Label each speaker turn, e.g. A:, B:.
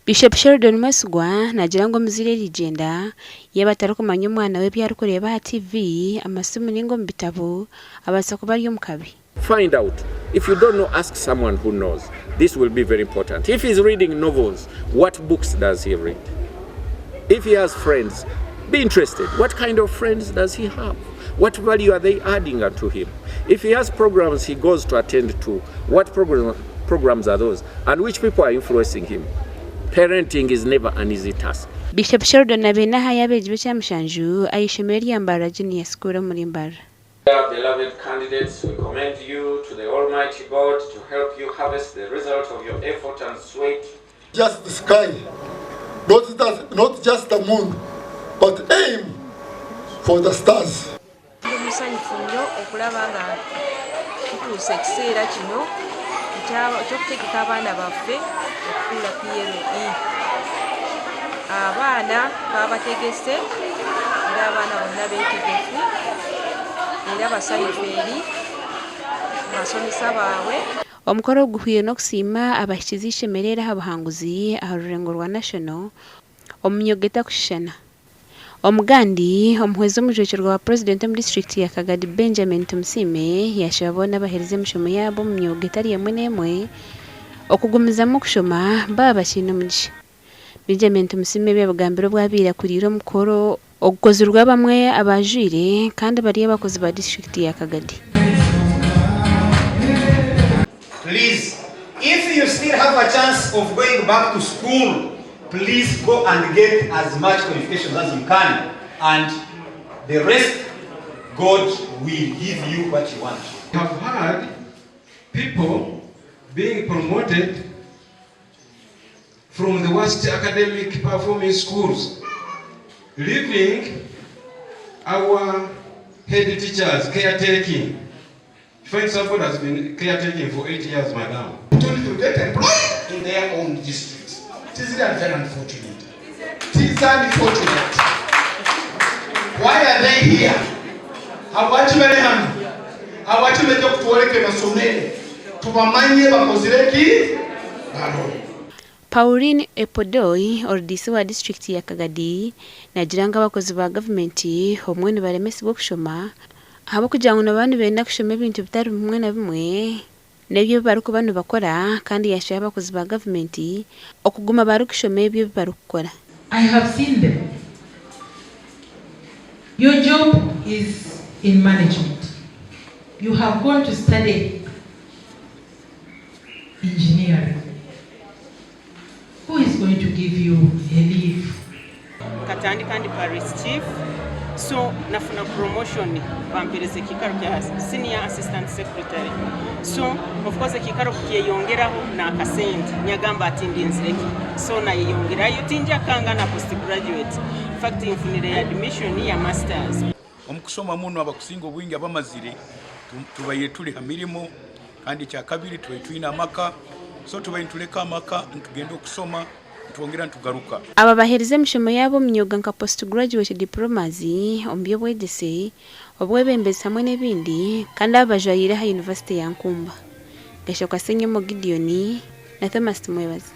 A: Bishop Sheldon Masugwa nagira ngo muzire rigenda yabatara kumanya umwana we byari kureba TV amasumu ningo mbitabo abasa kuba ari mukabi.
B: Find out. If you don't know, ask someone who knows. This will be very important. If he's reading novels, what books does he read? If he has friends, be interested. What kind of friends does he have? What value are they adding unto him? If he has programs he goes to attend to, what programs are those? And which people are influencing him? Parenting is never an easy task.
A: Bishop Sheldon nabena hayabeje cyamshanju ayishemeri Mbarara Junior School muri Mbarara.
B: Beloved candidates, we commend you to the Almighty God to help you harvest the result of your effort and sweat.
C: Just the sky, not just the moon, but aim for the stars.
D: Abaana babategese era abaana bonna beetegefu era basanyufeeri basomesa baabwe.
A: Omukoro guhuye n'okusima abashikizi ishemerera habuhanguzi aha rurengo rwa national omunyogeta kushana omugandi omuhwezo mujwekero rwa president mu district ya Kagadi Benjamin Tumusime yashabona bahereze mushomo yabo mu myogeta yemwe nemwe okugumizamo kushoma baba kino mugisha. Benjamin Tumusime byabagambiro bwabira kurira mukoro ogukozirwa bamwe abajire kandi bari abakozi ba district ya Kagadi.
E: Please, if you still have a chance of going back to school, please go and get as much qualifications as you can, and the rest God will give you what you want.
F: We have had people being promoted from the worst academic performing schools, leaving our head teachers caretaking. Find somebody has been caretaking for 8 years, madam.
G: To get employed in their own districts. It is really very unfortunate. It is unfortunate. Why are they here? Abachimele kutuweleke masomere. Tubamanye bakozireki baro.
A: Pauline Epodoi ordisi wa district ya Kagadi najiranga abakozi ba government homwe ne baremesi bokushoma habo kujango nabantu benda kushoma ibintu bitari bimwe na bimwe nebyo bari ku bantu bakora kandi yashaya abakozi ba government okuguma bari kushoma ibyo bari gukora.
H: I have seen them. Your job is in management. You have gone to study engineering. Who is going to give you a leave?
D: Katandi kandi Paris chief, so nafuna promotion bampereze kikaro kya senior assistant secretary. So of course kikaro kiyongeraho na kasenti nyagamba attendance rate. So na yongera yutinja kanga na postgraduate. In fact infunire admission ya masters.
I: Omukusoma muno abakusinga obwingi abamazire tubaye tuli hamirimo kandi kya kabiri twetwina amaka. So tubayintuleka amaka ntugenda okusoma tuongera ntugaruka.
A: Aba bahereze mishomo yabo mnyoga nka postgraduate diplomas ombyo bwedese obwebembeza hamwe nebindi kandi abajayira ha University ya Nkumba. Gashoka senyo mo Gideoni na Thomas Mwebazi.